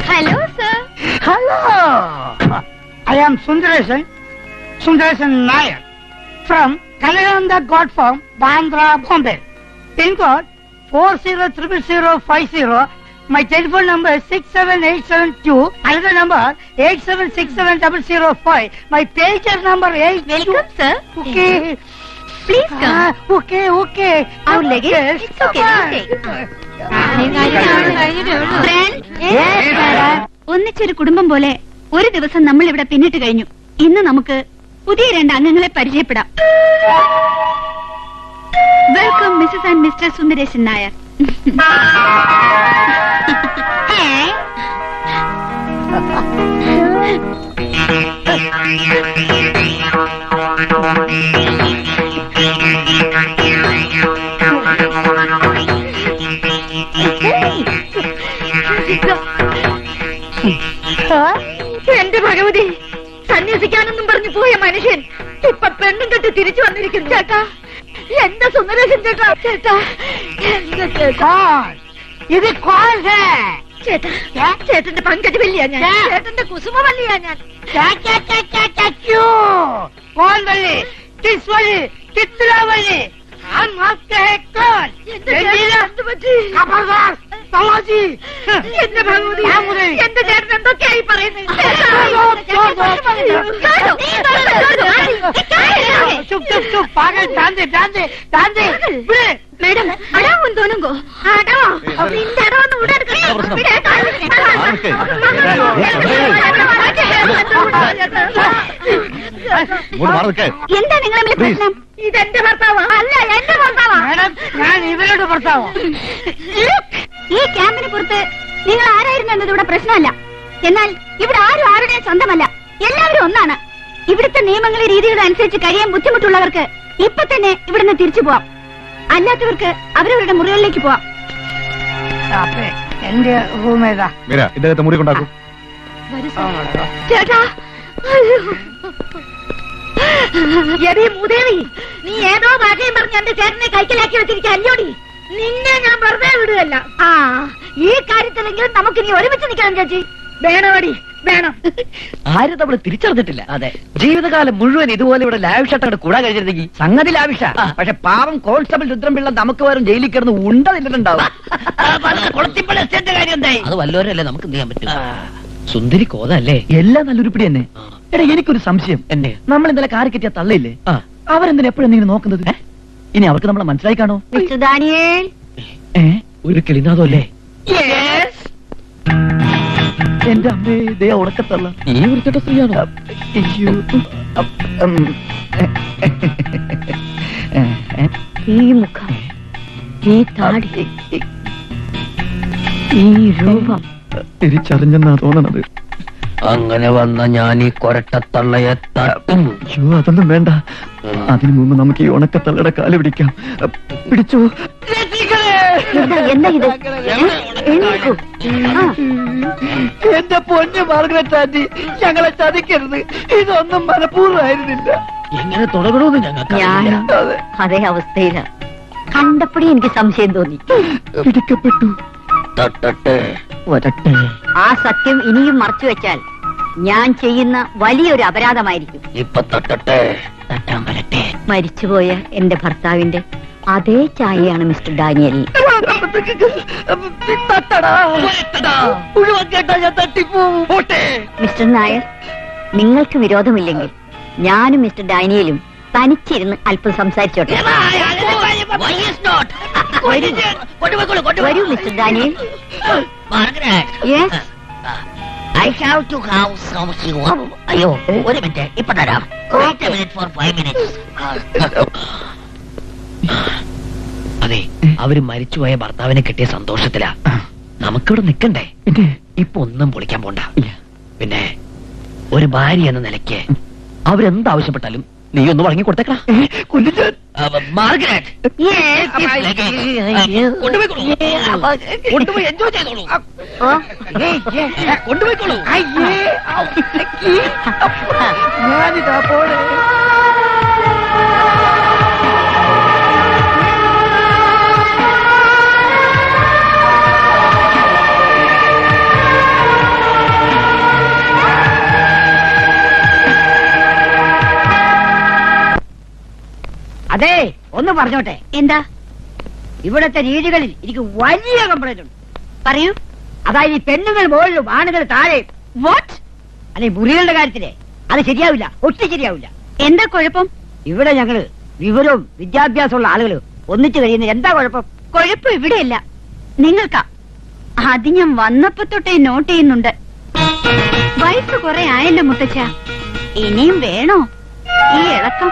Hello, sir. Hello. I am Sundaresan Nair from Kalananda God Farm, Bandra, Bombay. Pin code 400050. My telephone number is 67872. Another number 8767005. My pager number 8. Welcome, sir. Okay. Please come. Okay. Our luggage. It's okay. ഒന്നിച്ചൊരു കുടുംബം പോലെ ഒരു ദിവസം നമ്മൾ ഇവിടെ പിന്നിട്ട് കഴിഞ്ഞു. ഇന്ന് നമുക്ക് പുതിയ 2 അംഗങ്ങളെ പരിചയപ്പെടാം. Welcome Mrs and Mister Sundaresan Nair. എന്റെ ഭഗവതി, സന്യസിക്കാനൊന്നും പറഞ്ഞു പോയ മനുഷ്യൻ ഇപ്പൊ പെണ്ണും കെട്ടി തിരിച്ചു വന്നിരിക്കുന്നു. ചേട്ടാ, എന്റെ സുന്ദരേശൻ ചേട്ടാ, ചേട്ടാ, എന്റെ ചേട്ടാ, ഇത് ചേട്ടാ, ചേട്ടന്റെ പങ്കജ് വല്ലിയാ ഞാൻ, ചേട്ടന്റെ കുസുമ വല്ലിയാ ഞാൻ. എന്റെ ഭഗവതി, എന്റെ ചേട്ടൻ എന്തൊക്കെയായി പറയുന്നത്? മേഡം, അടാവും തോന്നുങ്കോ? അടവോ? നിന്റെ അടവൊന്നും ഇവിടെ എന്താ നിങ്ങളെ പ്രശ്നം? ഇതെന്റെ ഭർത്താവാ? അല്ല, എന്റെ ഭർത്താവാ. ഞാൻ ഇവരുടെ ഭർത്താവാ. ഈ ക്യാമ്പിന് പുറത്ത് നിങ്ങൾ ആരായിരുന്നു എന്നത് ഇവിടെ പ്രശ്നമല്ല. എന്നാൽ ഇവിടെ ആരും ആരുടെയും സ്വന്തമല്ല, എല്ലാവരും ഒന്നാണ്. ഇവിടുത്തെ നിയമങ്ങളെ രീതികൾ അനുസരിച്ച് കഴിയാൻ ബുദ്ധിമുട്ടുള്ളവർക്ക് ഇപ്പൊ തന്നെ ഇവിടുന്ന് തിരിച്ചു പോവാം. അല്ലാത്തവർക്ക് അവരവരുടെ മുറികളിലേക്ക് പോവാം. എന്റെ റൂം ഏതാ? ഇദ്ദേഹത്തെ മുറി കൊണ്ടാക്കും. ചേട്ടാ, മൂദേവി, നീ ഏതോ ഭാഷയും പറഞ്ഞ് എന്റെ ചേട്ടനെ കൈക്കലാക്കി വെച്ചിരിക്കുക അല്ലോടി. നിന്നെ ഞാൻ വെറുതെ വിടുകയല്ല. ആ, ഈ കാര്യത്തിലെങ്കിലും നമുക്ക് നീ ഒരുമിച്ച് നിൽക്കണം ചേച്ചി. വേണോടി, വേണം. ആരും നമ്മൾ തിരിച്ചറിഞ്ഞിട്ടില്ല. അതെ, ജീവിതകാലം മുഴുവൻ ഇതുപോലെ ഇവിടെ ലാവിഷായിട്ട് കൂടാൻ കഴിഞ്ഞിരുന്നെങ്കിൽ സംഗതി ലാവിഷ. പക്ഷെ പാവം കോൺസ്റ്റബിൾ രുദ്രംപിള്ള നമുക്ക് വേറും ജയിലിൽ കിടന്ന് ഉണ്ടതിട്ടുണ്ടാവും. കാര്യം എന്തായി? അത് വല്ലവരല്ലേ നമുക്ക് എന്ത് ചെയ്യാൻ പറ്റും? സുന്ദരി കോതല്ലേ? എല്ലാം നല്ലൊരുപിടി തന്നെ. എടാ, എനിക്കൊരു സംശയം. എന്നെ നമ്മൾ ഇന്നലെ കാറി കെട്ടിയ തള്ളയില്ലേ, അവരെന്തിനാ എപ്പോഴെന്തെങ്കിലും നോക്കുന്നത്? ഇനി അവർക്ക് നമ്മളെ മനസ്സിലായി കാണോ? ഒരു കിളിനാഥോ അല്ലേ? എന്റെ അമ്മേ, ഇതേ ഉടക്കത്തള്ള. ഈ വൃത്തിയുടെ സ്ത്രീയാണോ? ഈ മുഖം, ഈ താടി, ഈ രൂപം തിരിച്ചറിഞ്ഞെന്നാ തോന്നണത്. അങ്ങനെ വന്ന ഞാൻ ഈ കൊരട്ടത്തള്ളയെ തട്ടും. അയ്യോ, അതൊന്നും വേണ്ട. അതിനു മുമ്പ് നമുക്ക് ഈ ഉണക്കത്തള്ളയുടെ കാല് പിടിക്കാം. പിടിച്ചോ. എന്താ ഇത്? എന്റെ പൊന്നു മാർഗരറ്റ് ആന്റി, ഞങ്ങളെ ചതിക്കരുത്. ഇതൊന്നും മനഃപൂർവ്വമായിരുന്നില്ല. എങ്ങനെ തുടങ്ങണമെന്ന് ഞങ്ങൾക്ക് അതേ അവസ്ഥയില. കണ്ടപ്പോഴേ എനിക്ക് സംശയം തോന്നി. പിടിക്കപ്പെട്ടു. തട്ടട്ടെ, വരട്ടെ. ആ സത്യം ഇനിയും മറച്ചു വെച്ചാൽ ഞാൻ ചെയ്യുന്ന വലിയൊരു അപരാധമായിരിക്കും. ഇപ്പൊ തട്ടട്ടെ, തട്ടാൻ വരട്ടെ. മരിച്ചുപോയ എന്റെ ഭർത്താവിന്റെ അതേ ചായയാണ് മിസ്റ്റർ ഡാനിയൽ. മിസ്റ്റർ നായർ, നിങ്ങൾക്ക് വിരോധമില്ലെങ്കിൽ ഞാനും മിസ്റ്റർ ഡാനിയലും തനിച്ചിരുന്ന് അല്പം സംസാരിച്ചോട്ടെ. വരൂ mister Daniel. Yes, I have to have some sugar. അയ്യോ, ഒരു മിനിറ്റ്, ഇപ്പൊ തരാം. Wait a minute for 5 minutes. അതെ, അവര് മരിച്ചുപോയ ഭർത്താവിനെ കിട്ടിയ സന്തോഷത്തിലാ. നമുക്കിവിടെ നിക്കണ്ടേ? ഇപ്പൊ ഒന്നും പൊളിക്കാൻ പോണ്ട. പിന്നെ ഒരു ഭാര്യ എന്ന നിലയ്ക്ക് അവരെന്താവശ്യപ്പെട്ടാലും നീ ഒന്ന് വഴങ്ങി കൊടുത്തേക്കാ. കൊണ്ടുപോയി എൻജോയ് ചെയ്തോളൂ. കൊണ്ടുപോയിക്കോളൂ. ഞാനിതാ പോണേ. അതെ, ഒന്ന് പറഞ്ഞോട്ടെ. എന്താ? ഇവിടത്തെ രീതികളിൽ എനിക്ക് വലിയ കംപ്ലൈന്റ് ഉണ്ട്. പറയൂ. അതായത് ഈ പെണ്ണുങ്ങൾ മുകളിലും ആണുങ്ങൾ താഴെ. വാട്ട്? അല്ലെ, മുറികളുടെ കാര്യത്തില് അത് ശരിയാവില്ല, ഒട്ടും ശരിയാവില്ല. എന്താ കുഴപ്പം? ഇവിടെ ഞങ്ങള് വിവരവും വിദ്യാഭ്യാസമുള്ള ആളുകൾ ഒന്നിച്ചു കഴിയുന്ന എന്താ കുഴപ്പം? കുഴപ്പം ഇവിടെയല്ല, നിങ്ങൾക്കാ. അത് ഞാൻ വന്നപ്പോ തൊട്ടേ നോട്ട് ചെയ്യുന്നുണ്ട്. വയസ്സ് കുറെ ആയല്ലോ മുത്തച്ഛ, ഇനിയും വേണോ ഈ ഇളക്കം?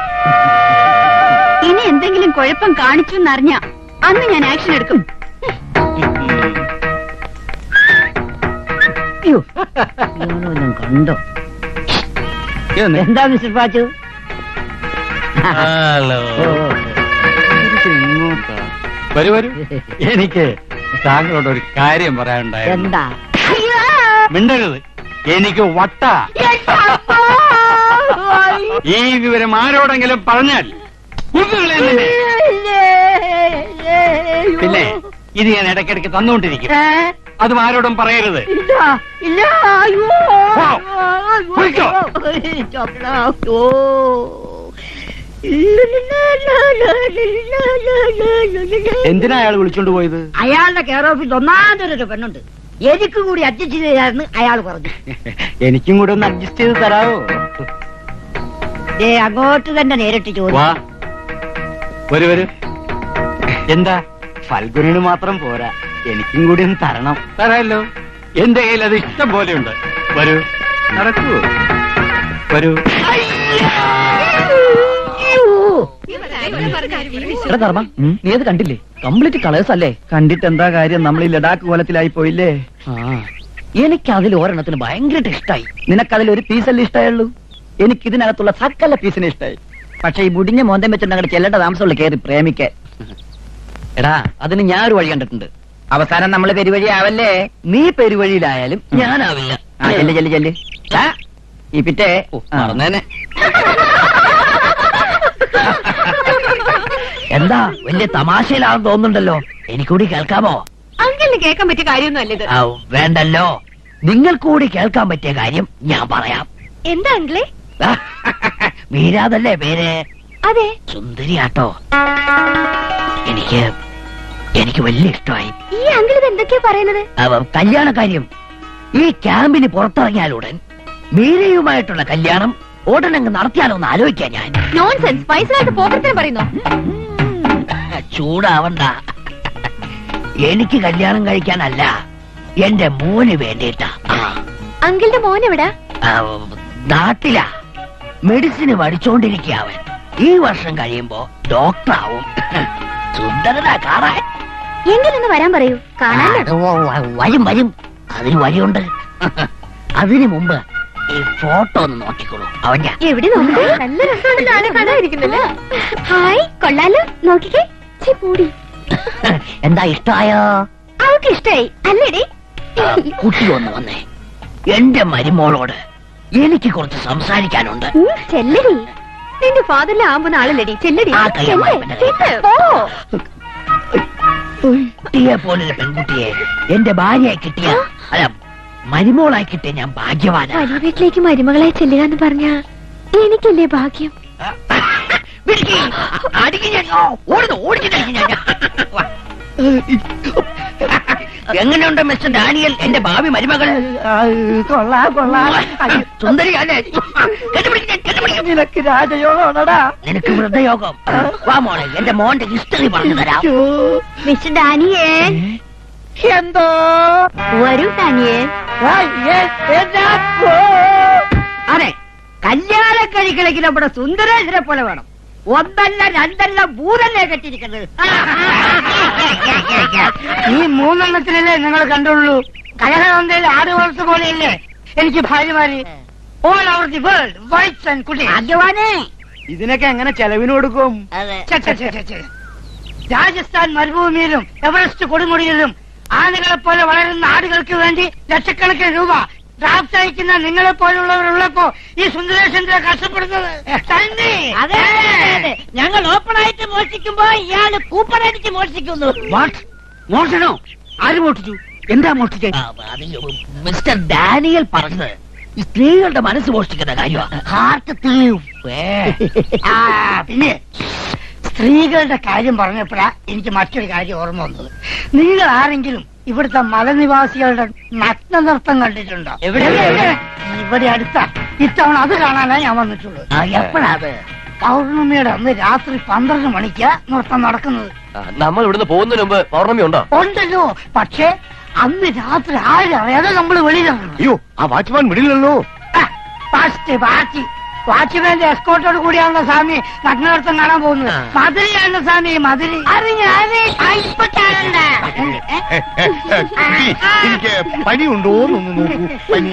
ഇനി എന്തെങ്കിലും കുഴപ്പം കാണിച്ചു എന്നറിഞ്ഞ അന്ന് ഞാൻ ആക്ഷൻ എടുക്കും. കണ്ടോ? എന്താ മിസ്റ്റർ പാച്ചു? വരൂ വരൂ. എനിക്ക് താങ്കളോട് ഒരു കാര്യം പറയാനുണ്ടായിരുന്നു. എന്താ? മിണ്ടരുത്, എനിക്ക് വട്ട. ഈ വിവരം ആരോടെങ്കിലും പറഞ്ഞാൽ കുന്നുകളെ. പിന്നെ ഇത് ഞാൻ ഇടയ്ക്കിടയ്ക്ക് തന്നുകൊണ്ടിരിക്കും. അതും ആരോടും പറയരുത്. പോയിക്കോ. എന്തിനാ അയാൾ വിളിച്ചോണ്ട് പോയത്? അയാളുടെ കെയർ ഓഫീസ് ഒന്നാമതൊരു പെണ്ണുണ്ട്, എനിക്ക് കൂടി അഡ്ജസ്റ്റ് ചെയ്തായിരുന്നു അയാൾ പറഞ്ഞു. എനിക്കും കൂടെ ഒന്ന് അഡ്ജസ്റ്റ് ചെയ്ത് തരാവോ? അങ്ങോട്ട് തന്നെ നേരിട്ട് ചോദിച്ചു. വരൂ വരൂ. എന്താ? ഫൽഗുനിന് മാത്രം പോരാ, എനിക്കും കൂടി ഒന്ന് തരണം. തരാമല്ലോ, എന്റെ കയ്യിൽ അത് ഇഷ്ടം പോലെയുണ്ട്. വരൂ, നടക്കൂ. വരൂ. നീ അത് കണ്ടില്ലേ? കംപ്ലീറ്റ് കളേഴ്സ് അല്ലേ? കണ്ടിട്ട് എന്താ കാര്യം, നമ്മൾ ഈ ലഡാക്ക് കോലത്തിലായി പോയില്ലേ. എനിക്ക് അതിൽ ഒരെണ്ണത്തിന് ഭയങ്കര ഇഷ്ടായി. നിനക്കതിൽ ഒരു പീസല്ലേ ഇഷ്ടമായുള്ളൂ, എനിക്ക് ഇതിനകത്തുള്ള സകല പീസിനെ ഇഷ്ടായി. പക്ഷെ ഈ മുടിഞ്ഞ മോന്തം വെച്ചിട്ട് അങ്ങോട്ട് ചെല്ലേണ്ട താമസമുള്ള കയറി പ്രേമിക്കാൻ. എടാ, അതിന് ഞാൻ ഒരു വഴി കണ്ടിട്ടുണ്ട്. അവസാനം നമ്മൾ പെരുവഴിയാവല്ലേ. നീ പെരുവഴിയിലായാലും ഞാനാവില്ല. ചെല്ല് ചെല്ല് ചെല്ല്. ഈ പിറ്റേ മറന്നേനെ. എന്താ വലിയ തമാശയിലാണെന്ന് തോന്നുന്നുണ്ടല്ലോ, എനിക്കൂടി കേൾക്കാമോ? അങ്കിളിന് കേൾക്കാൻ പറ്റിയ കാര്യമൊന്നും ഇത്. വേണ്ടല്ലോ, നിങ്ങൾ കൂടി കേൾക്കാൻ പറ്റിയ കാര്യം ഞാൻ പറയാം. എന്താ അങ്കിളെ? മീരാതല്ലേ പേര്? അതെ. സുന്ദരിയാട്ടോ. എനിക്ക് വലിയ ഇഷ്ടമായി. ഈ അങ്കിൾ ഇത് എന്തൊക്കെയാ പറയുന്നത്? കല്യാണ കാര്യം. ഈ ക്യാമ്പിന് പുറത്തിറങ്ങിയാലുടൻ മീരയുമായിട്ടുള്ള കല്യാണം ഉടനങ്ങ് നടത്തിയാലോ എന്ന് ആലോചിക്കാൻ ഞാൻ. നോൺസെൻസ്. പൈസ പോക്കറ്റിന് പറയുന്നു. ചൂടാവണ്ട. എനിക്ക് കല്യാണം കഴിക്കാനല്ല, എന്റെ മോന് വേണ്ടിയിട്ടാ. അങ്കിളുടെ മോൻ എവിടാ? നാട്ടിലാ. മെഡിസിന് പഠിച്ചോണ്ടിരിക്കുക അവൻ. ഈ വർഷം കഴിയുമ്പോ ഡോക്ടറാവും. സുന്ദരനാ കാണാൻ. എങ്കിലൊന്ന് വരാൻ പറയൂ, കാണാനോ. വരും വരും, അതിന് വഴിയുണ്ട്. അതിനു മുമ്പ് ഈ ഫോട്ടോ ഒന്ന് നോക്കിക്കോളൂ. അവൻ ഞാൻ എവിടെ നോക്കി? നല്ല രസമുണ്ടല്ലോ. ഹായ്, കൊള്ളാലോ. നോക്കിക്കേ. പൂടി. എന്താ ഇഷ്ടായോ? അവൾക്ക് ഇഷ്ടായി അല്ലേടി? കുട്ടി ഒന്ന് വന്നേ. എന്റെ മരുമോളോട് എനിക്ക് കുറച്ച് സംസാരിക്കാനുണ്ട്. ചെല്ലടി. നിന്റെ ഫാദറിലെ ആവുന്ന ആളല്ലടി. ചെല്ലടി. കുട്ടിയെ പോലൊരു പെൺകുട്ടിയെ എന്റെ ഭാര്യയായി കിട്ടിയ, അല്ല മരുമോളായി കിട്ടിയ ഞാൻ ഭാഗ്യവാനാ. വലിയ വീട്ടിലേക്ക് മരുമകളായി ചെല്ലുക എന്ന് പറഞ്ഞ എനിക്കല്ലേ ഭാഗ്യം. എങ്ങനെയുണ്ട് മിസ്റ്റർ ഡാനിയൽ, എന്റെ ഭാവി മരുമകൾ? സുന്ദരിയല്ലേ? നിനക്ക് രാജയോഗമാണടാ. നിനക്ക് വൃദ്ധയോഗം. വാ മോളെ, എന്റെ മോന്റെ ഹിസ്റ്ററി പറഞ്ഞു തരാം. Mister Daniel. എന്തോ? വരൂ ഡാനിയൽ. അതെ, കല്യാണം കഴിക്കണമെങ്കിൽ നമ്മുടെ സുന്ദരേശ്വരെ പോലെ വേണം. ഒന്നല്ല രണ്ടല്ല മൂന്നല്ലേ കെട്ടിയിരിക്കുന്നത്. ഈ മൂന്നെണ്ണത്തിനല്ലേ നിങ്ങൾ കണ്ടുള്ളൂ. കലഹനന്ദയിൽ 6 വർഷം പോലെയല്ലേ എനിക്ക് ഭാര്യമാര്. All over the world, whites and കുട്ടി. ഭാഗ്യവാനേ. ഇതിനൊക്കെ എങ്ങനെ ചെലവിന് കൊടുക്കും? രാജസ്ഥാൻ മരുഭൂമിയിലും എവറസ്റ്റ് കൊടുമുടിയിലും ആനകളെ പോലെ വളരുന്ന ആടുകൾക്ക് വേണ്ടി ലക്ഷക്കണക്കിന് രൂപ ഡ്രാഫ്റ്റ് അയക്കുന്ന നിങ്ങളെ പോലുള്ളവരുള്ളപ്പോ ഈ സുന്ദരേശന്റെ കഷ്ടപ്പെടുന്നത് അതെ, ഞങ്ങൾ ഓപ്പൺ ആയിട്ട് മോഷ്ടിക്കുമ്പോ ഇയാള് കൂപ്പൺ അടിച്ച് മോഷ്ടിക്കുന്നു. മോഷണോ? ആര് മോഷ്ടിച്ചു? എന്താ മോഷ്ടിച്ചേ? മിസ്റ്റർ ഡാനിയൽ പറഞ്ഞത് ഈ സ്ത്രീകളുടെ മനസ്സ് മോഷ്ടിക്കുന്ന കാര്യമാണ്. ഹാർട്ട് തീവ്. പിന്നെ സ്ത്രീകളുടെ കാര്യം പറഞ്ഞപ്പോഴാ എനിക്ക് മറ്റൊരു കാര്യം ഓർമ്മ വന്നത്. നിങ്ങൾ ആരെങ്കിലും ഇവിടുത്തെ മലനിവാസികളുടെ നഗ്ന നൃത്തം കണ്ടിട്ടുണ്ടോ? ഇവിടെ അടുത്ത ഇത്തവണ അത് കാണാനാ ഞാൻ വന്നിട്ടുള്ളത്. എപ്പോഴാ അത്? പൗർണമിയുടെ അന്ന് രാത്രി 12 മണിക്കാ നൃത്തം നടക്കുന്നത്. നമ്മൾ ഇവിടുന്ന് പോകുന്നതിന് മുമ്പ് പൗർണമി ഉണ്ടോ? ഉണ്ടല്ലോ, പക്ഷേ അന്ന് രാത്രി ആരും അറിയാതെ നമ്മൾ വെളിയിലിറങ്ങണം. അയ്യോ, ആ വാച്ച്മാൻ വിടില്ലല്ലോ. വാച്ച്മാന്റെ എസ്കോട്ടോട് കൂടിയാണല്ലോ സ്വാമി നഗ്നനൃത്തം കാണാൻ പോകുന്നത്. മധുരയാണ് സ്വാമി, മധുര. എനിക്ക് പനി ഉണ്ടോ എന്നൊന്ന് നോക്കൂ. പനി.